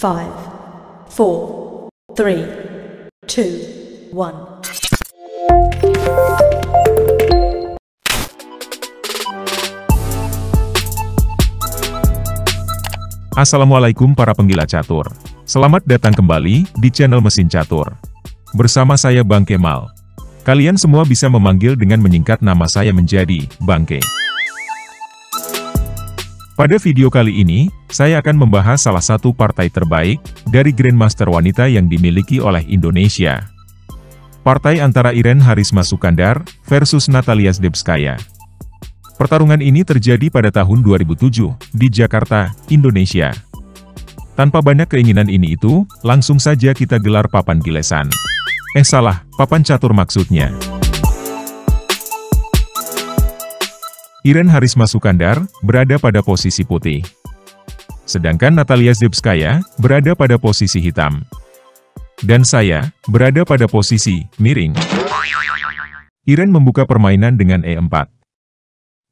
5, 4, 3, 2, 1. Assalamualaikum para penggila catur. Selamat datang kembali di channel Mesin Catur. Bersama saya Bang Kemal. Kalian semua bisa memanggil dengan menyingkat nama saya menjadi Bang Ke. Pada video kali ini, saya akan membahas salah satu partai terbaik dari Grandmaster wanita yang dimiliki oleh Indonesia. Partai antara Irene Harisma Sukandar versus Natalia Zdebskaya. Pertarungan ini terjadi pada tahun 2007 di Jakarta, Indonesia. Tanpa banyak keinginan ini itu, langsung saja kita gelar papan gilesan. Salah, papan catur maksudnya. Irene Harisma Sukandar berada pada posisi putih. Sedangkan Natalia Zdebskaya berada pada posisi hitam. Dan saya berada pada posisi miring. Irene membuka permainan dengan E4.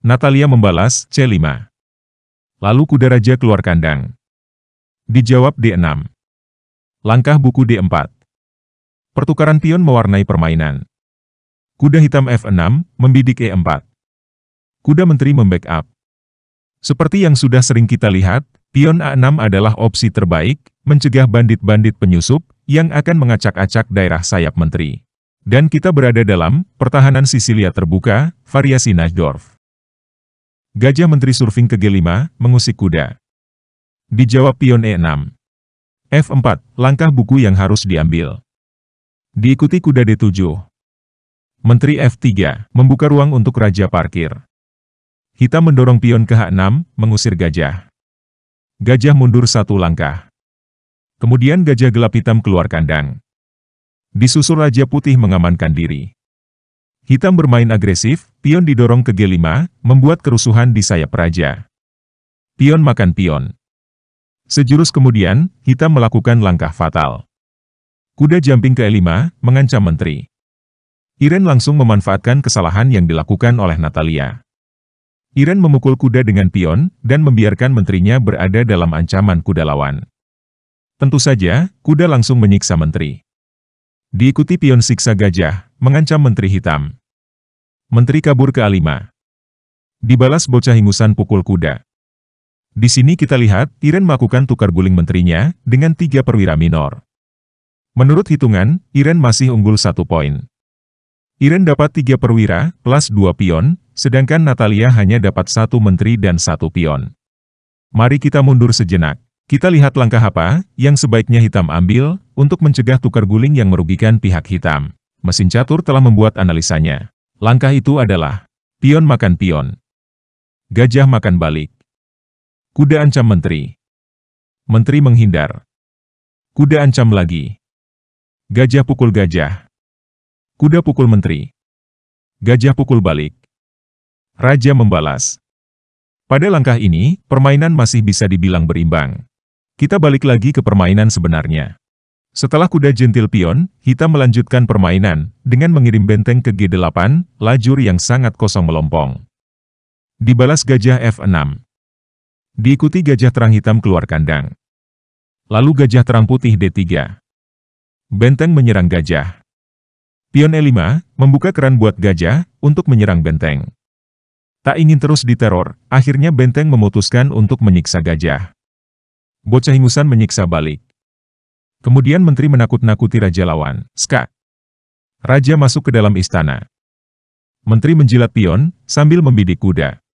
Natalia membalas C5. Lalu kuda raja keluar kandang. Dijawab D6. Langkah buku D4. Pertukaran pion mewarnai permainan. Kuda hitam F6, membidik E4. Kuda menteri membackup. Seperti yang sudah sering kita lihat, pion A6 adalah opsi terbaik, mencegah bandit-bandit penyusup, yang akan mengacak-acak daerah sayap menteri. Dan kita berada dalam pertahanan Sisilia terbuka, variasi Najdorf. Gajah menteri surfing ke G5, mengusik kuda. Dijawab pion E6. F4, langkah buku yang harus diambil. Diikuti kuda D7. Menteri F3, membuka ruang untuk raja parkir. Hitam mendorong pion ke H6, mengusir gajah. Gajah mundur satu langkah. Kemudian gajah gelap hitam keluar kandang. Disusul raja putih mengamankan diri. Hitam bermain agresif, pion didorong ke G5, membuat kerusuhan di sayap raja. Pion makan pion. Sejurus kemudian, hitam melakukan langkah fatal. Kuda jumping ke E5, mengancam menteri. Irene langsung memanfaatkan kesalahan yang dilakukan oleh Natalia. Irene memukul kuda dengan pion, dan membiarkan menterinya berada dalam ancaman kuda lawan. Tentu saja, kuda langsung menyiksa menteri. Diikuti pion siksa gajah, mengancam menteri hitam. Menteri kabur ke A5. Dibalas bocah ingusan pukul kuda. Di sini kita lihat, Irene melakukan tukar guling menterinya, dengan 3 perwira minor. Menurut hitungan, Irene masih unggul 1 poin. Irene dapat 3 perwira, plus 2 pion, sedangkan Natalia hanya dapat 1 menteri dan 1 pion. Mari kita mundur sejenak. Kita lihat langkah apa yang sebaiknya hitam ambil, untuk mencegah tukar guling yang merugikan pihak hitam. Mesin catur telah membuat analisanya. Langkah itu adalah, pion makan pion. Gajah makan balik. Kuda ancam menteri. Menteri menghindar. Kuda ancam lagi. Gajah pukul gajah. Kuda pukul menteri. Gajah pukul balik. Raja membalas. Pada langkah ini, permainan masih bisa dibilang berimbang. Kita balik lagi ke permainan sebenarnya. Setelah kuda jentil pion, hitam melanjutkan permainan, dengan mengirim benteng ke G8, lajur yang sangat kosong melompong. Dibalas gajah F6. Diikuti gajah terang hitam keluar kandang. Lalu gajah terang putih D3. Benteng menyerang gajah. Pion E5, membuka keran buat gajah, untuk menyerang benteng. Tak ingin terus diteror, akhirnya benteng memutuskan untuk menyiksa gajah. Bocah ingusan menyiksa balik. Kemudian menteri menakut-nakuti raja lawan, skak. Raja masuk ke dalam istana. Menteri menjilat pion, sambil membidik kuda.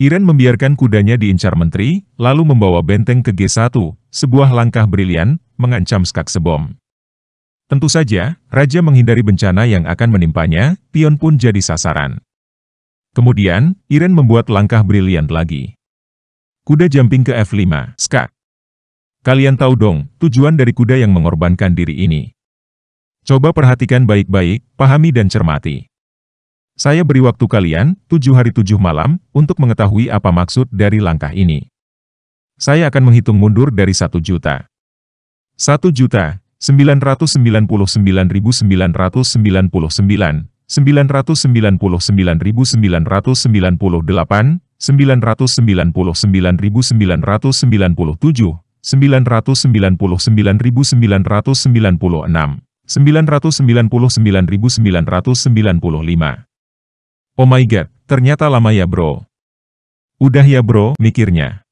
Irene membiarkan kudanya diincar menteri, lalu membawa benteng ke G1, sebuah langkah brilian, mengancam skak sebom. Tentu saja, raja menghindari bencana yang akan menimpanya, pion pun jadi sasaran. Kemudian, Irene membuat langkah brilian lagi. Kuda jumping ke F5, skak. Kalian tahu dong, tujuan dari kuda yang mengorbankan diri ini. Coba perhatikan baik-baik, pahami dan cermati. Saya beri waktu kalian, 7 hari 7 malam, untuk mengetahui apa maksud dari langkah ini. Saya akan menghitung mundur dari 1 juta. 1.999.999, 999.998, 999.997, 999.996, 999.995. Oh my god, ternyata lama ya bro. Udah ya bro, mikirnya.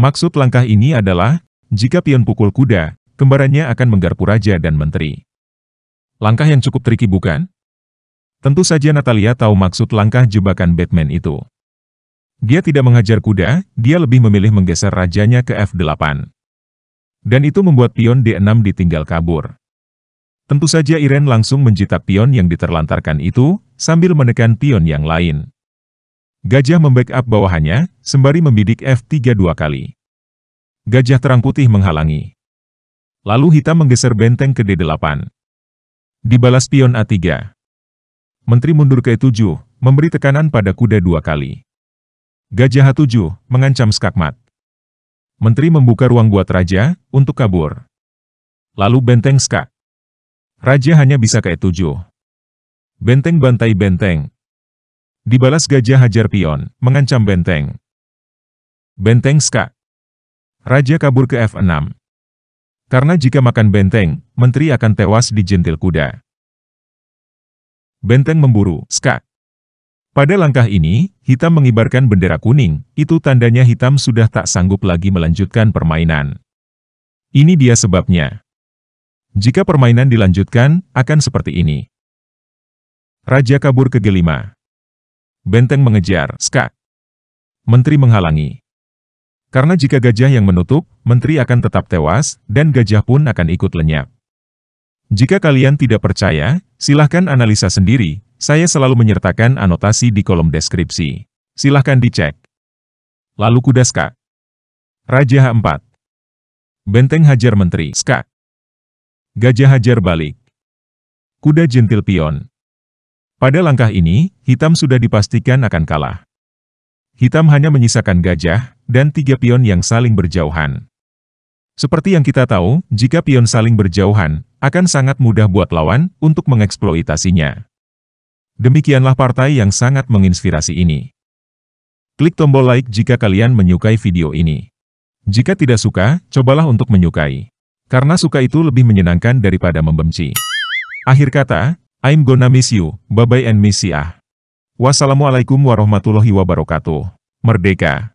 Maksud langkah ini adalah, jika pion pukul kuda, kembarannya akan menggarpu raja dan menteri. Langkah yang cukup tricky bukan? Tentu saja Natalia tahu maksud langkah jebakan Batman itu. Dia tidak menghajar kuda, dia lebih memilih menggeser rajanya ke F8. Dan itu membuat pion D6 ditinggal kabur. Tentu saja Irene langsung menjitak pion yang diterlantarkan itu, sambil menekan pion yang lain. Gajah membackup bawahannya, sembari membidik F3 2 kali. Gajah terang putih menghalangi. Lalu hitam menggeser benteng ke D8. Dibalas pion A3. Menteri mundur ke E7, memberi tekanan pada kuda 2 kali. Gajah H7, mengancam skakmat. Menteri membuka ruang buat raja, untuk kabur. Lalu benteng skak. Raja hanya bisa ke E7. Benteng bantai benteng. Dibalas gajah hajar pion, mengancam benteng. Benteng skak. Raja kabur ke F6. Karena jika makan benteng, menteri akan tewas dijentil kuda. Benteng memburu, skak. Pada langkah ini, hitam mengibarkan bendera kuning, itu tandanya hitam sudah tak sanggup lagi melanjutkan permainan. Ini dia sebabnya. Jika permainan dilanjutkan, akan seperti ini. Raja kabur ke G5. Benteng mengejar, skak. Menteri menghalangi. Karena jika gajah yang menutup, menteri akan tetap tewas, dan gajah pun akan ikut lenyap. Jika kalian tidak percaya, silahkan analisa sendiri. Saya selalu menyertakan anotasi di kolom deskripsi. Silahkan dicek. Lalu kuda skak. Raja H4. Benteng hajar menteri, skak. Gajah hajar balik. Kuda jentil pion. Pada langkah ini, hitam sudah dipastikan akan kalah. Hitam hanya menyisakan gajah, dan 3 pion yang saling berjauhan. Seperti yang kita tahu, jika pion saling berjauhan, akan sangat mudah buat lawan untuk mengeksploitasinya. Demikianlah partai yang sangat menginspirasi ini. Klik tombol like jika kalian menyukai video ini. Jika tidak suka, cobalah untuk menyukai. Karena suka itu lebih menyenangkan daripada membenci. Akhir kata, I'm gonna miss you, bye-bye and miss ya. Wassalamualaikum warahmatullahi wabarakatuh. Merdeka!